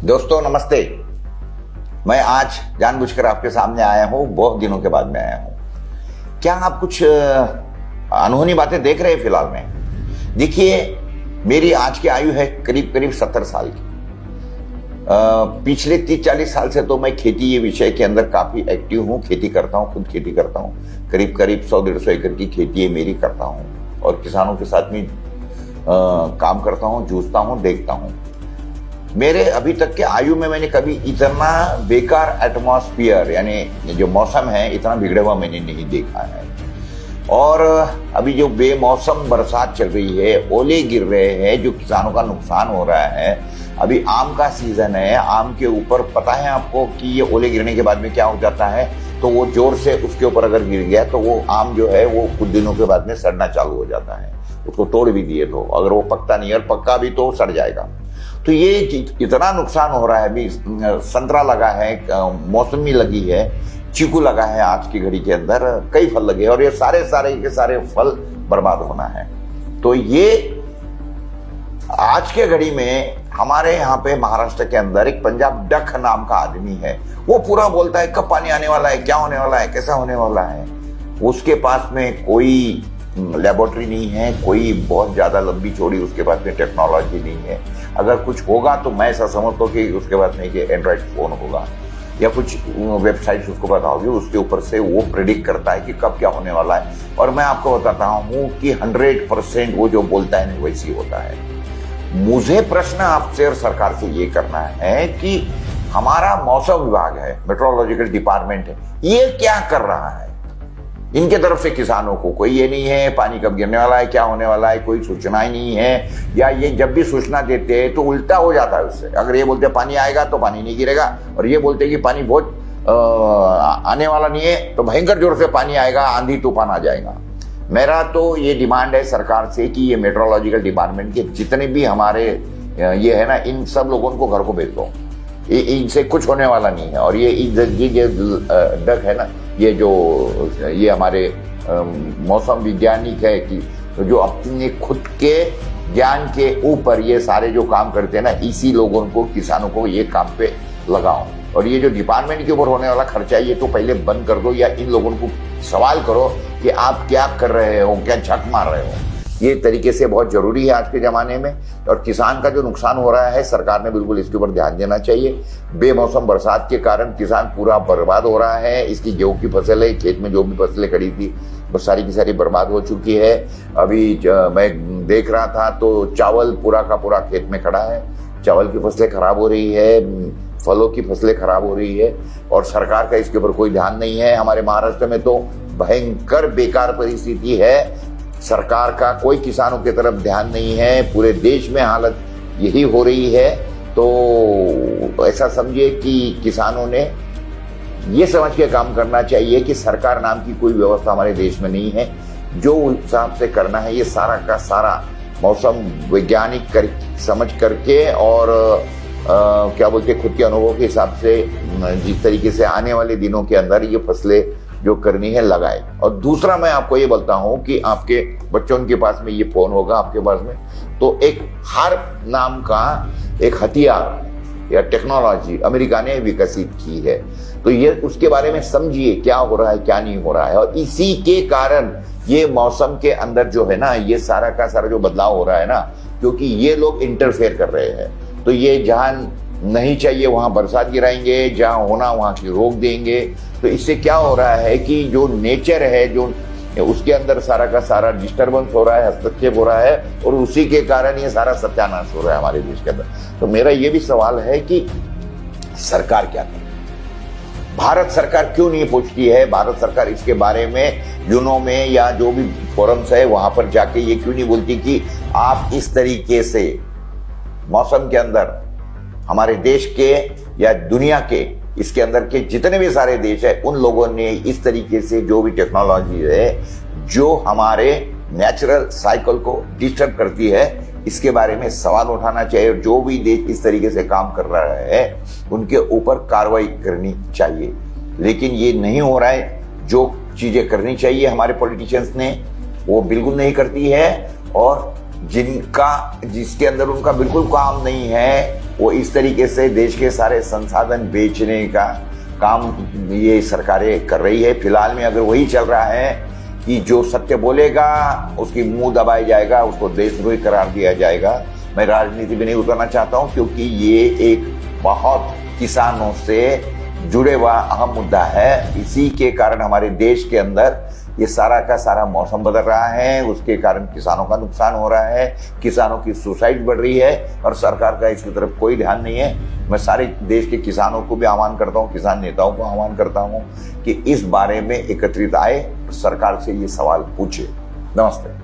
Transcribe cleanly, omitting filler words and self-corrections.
दोस्तों नमस्ते। मैं आज जानबूझकर आपके सामने आया हूं, बहुत दिनों के बाद में आया हूं। क्या आप कुछ अनहोनी बातें देख रहे हैं फिलहाल में? देखिए, मेरी आज की आयु है करीब करीब 70 साल की। पिछले 30-40 साल से तो मैं खेती ये विषय के अंदर काफी एक्टिव हूँ। खेती करता हूँ, खुद खेती करता हूँ। करीब करीब 100-150 एकड़ की खेती है मेरी करता हूँ और किसानों के साथ में काम करता हूँ, जूझता हूँ, देखता हूँ। मेरे अभी तक के आयु में मैंने कभी इतना बेकार एटमॉस्फेयर यानी जो मौसम है इतना बिगड़ा हुआ मैंने नहीं देखा है। और अभी जो बेमौसम बरसात चल रही है, ओले गिर रहे हैं, जो किसानों का नुकसान हो रहा है। अभी आम का सीजन है, आम के ऊपर पता है आपको कि ये ओले गिरने के बाद में क्या हो जाता है, तो वो जोर से उसके ऊपर अगर गिर गया तो वो आम जो है वो कुछ दिनों के बाद में सड़ना चालू हो जाता है। उसको तोड़ भी दिए तो अगर वो पकता नहीं है, और पक्का भी तो सड़ जाएगा। तो ये इतना नुकसान हो रहा है। अभी संतरा लगा है, मौसमी लगी है, चीकू लगा है, आज की घड़ी के अंदर कई फल लगे और ये सारे के सारे फल बर्बाद होना है। तो ये आज के घड़ी में हमारे यहाँ पे महाराष्ट्र के अंदर एक पंजाब डक नाम का आदमी है। वो पूरा बोलता है कब पानी आने वाला है, क्या होने वाला है, कैसा होने वाला है। उसके पास में कोई लेबोरेटरी नहीं है, कोई बहुत ज्यादा लंबी चौड़ी उसके पास में टेक्नोलॉजी नहीं है। अगर कुछ होगा तो मैं ऐसा समझता हूँ कि उसके पास में एंड्रॉइड फोन होगा या कुछ वेबसाइट्स उसको पता होगी, उसके ऊपर से वो प्रेडिक्ट करता है कि कब क्या होने वाला है। और मैं आपको बताता हूँ कि 100% वो जो बोलता है वैसी होता है। मुझे प्रश्न आपसे और सरकार से ये करना है कि हमारा मौसम विभाग है, मेट्रोलॉजिकल डिपार्टमेंट है, ये क्या कर रहा है? इनके तरफ से किसानों को कोई ये नहीं है पानी कब गिरने वाला है, क्या होने वाला है, कोई सूचना ही नहीं है। या ये जब भी सूचना देते हैं तो उल्टा हो जाता है उससे। अगर ये बोलते पानी आएगा तो पानी नहीं गिरेगा, और ये बोलते कि पानी बहुत आने वाला नहीं है तो भयंकर जोर से पानी आएगा, आंधी तूफान आ जाएगा। मेरा तो ये डिमांड है सरकार से कि ये मेट्रोलॉजिकल डिपार्टमेंट के जितने भी हमारे ये है ना, इन सब लोगों को घर को भेज दो। इनसे कुछ होने वाला नहीं है। और ये डक है ना, ये हमारे मौसम वैज्ञानिक है कि जो अपने खुद के ज्ञान के ऊपर ये सारे जो काम करते हैं ना, इसी लोगों को, किसानों को ये काम पे लगाओ। और ये जो डिपार्टमेंट के ऊपर होने वाला खर्चा है ये तो पहले बंद कर दो, या इन लोगों को सवाल करो कि आप क्या कर रहे हो, क्या झक मार रहे हो। ये तरीके से बहुत जरूरी है आज के जमाने में। और किसान का जो नुकसान हो रहा है, सरकार ने बिल्कुल इसके ऊपर ध्यान देना चाहिए। बेमौसम बरसात के कारण किसान पूरा बर्बाद हो रहा है। इसकी गेहूं की फसल है, खेत में जो भी फसलें खड़ी थी वो सारी की सारी बर्बाद हो चुकी है। अभी मैं देख रहा था तो चावल पूरा का पूरा खेत में खड़ा है, चावल की फसलें खराब हो रही है, फलों की फसलें खराब हो रही है, और सरकार का इसके ऊपर कोई ध्यान नहीं है। हमारे महाराष्ट्र में तो भयंकर बेकार परिस्थिति है, सरकार का कोई किसानों की तरफ ध्यान नहीं है। पूरे देश में हालत यही हो रही है। तो ऐसा समझिए कि किसानों ने ये समझ के काम करना चाहिए कि सरकार नाम की कोई व्यवस्था हमारे देश में नहीं है। जो हिसाब से करना है ये सारा का सारा मौसम वैज्ञानिक समझ करके और क्या बोलते खुद के अनुभव के हिसाब से जिस तरीके से आने वाले दिनों के अंदर ये फसलें जो करनी है लगाए। और दूसरा मैं आपको ये बोलता हूं कि आपके बच्चों के पास में ये फोन होगा आपके पास में, तो एक हार्प नाम का एक हथियार या टेक्नोलॉजी अमेरिका ने विकसित की है। तो ये उसके बारे में समझिए क्या हो रहा है, क्या नहीं हो रहा है। और इसी के कारण ये मौसम के अंदर जो है ना, ये सारा का सारा जो बदलाव हो रहा है ना, क्योंकि ये लोग इंटरफेयर कर रहे हैं। तो ये जहां नहीं चाहिए वहां बरसात गिराएंगे, जहां होना वहां की रोक देंगे। तो इससे क्या हो रहा है कि जो नेचर है, जो उसके अंदर सारा का सारा डिस्टर्बेंस हो रहा है, हस्तक्षेप हो रहा है, और उसी के कारण ये सारा सत्यानाश हो रहा है हमारे देश के अंदर। तो मेरा ये भी सवाल है कि सरकार क्या करे, भारत सरकार क्यों नहीं पूछती है? भारत सरकार इसके बारे में यूनो में या जो भी फोरम्स है वहां पर जाके ये क्यों नहीं बोलती कि आप इस तरीके से मौसम के अंदर हमारे देश के या दुनिया के इसके अंदर के जितने भी सारे देश है, उन लोगों ने इस तरीके से जो भी टेक्नोलॉजी है जो हमारे नेचुरल साइकिल को डिस्टर्ब करती है, इसके बारे में सवाल उठाना चाहिए। और जो भी देश इस तरीके से काम कर रहा है उनके ऊपर कार्रवाई करनी चाहिए। लेकिन ये नहीं हो रहा है। जो चीजें करनी चाहिए हमारे पॉलिटिशियंस ने वो बिल्कुल नहीं करती है, और जिसके अंदर उनका बिल्कुल काम नहीं है वो इस तरीके से देश के सारे संसाधन बेचने का काम ये सरकारें कर रही है। फिलहाल में अगर वही चल रहा है कि जो सत्य बोलेगा उसकी मुंह दबाया जाएगा, उसको देशद्रोही करार दिया जाएगा। मैं राजनीति में नहीं उतरना चाहता हूं, क्योंकि ये एक बहुत किसानों से जुड़े हुआ अहम मुद्दा है। इसी के कारण हमारे देश के अंदर ये सारा का सारा मौसम बदल रहा है, उसके कारण किसानों का नुकसान हो रहा है, किसानों की सुसाइड बढ़ रही है और सरकार का इसकी तरफ कोई ध्यान नहीं है। मैं सारे देश के किसानों को भी आह्वान करता हूं, किसान नेताओं को आह्वान करता हूं कि इस बारे में एकत्रित आए, सरकार से ये सवाल पूछे। नमस्ते।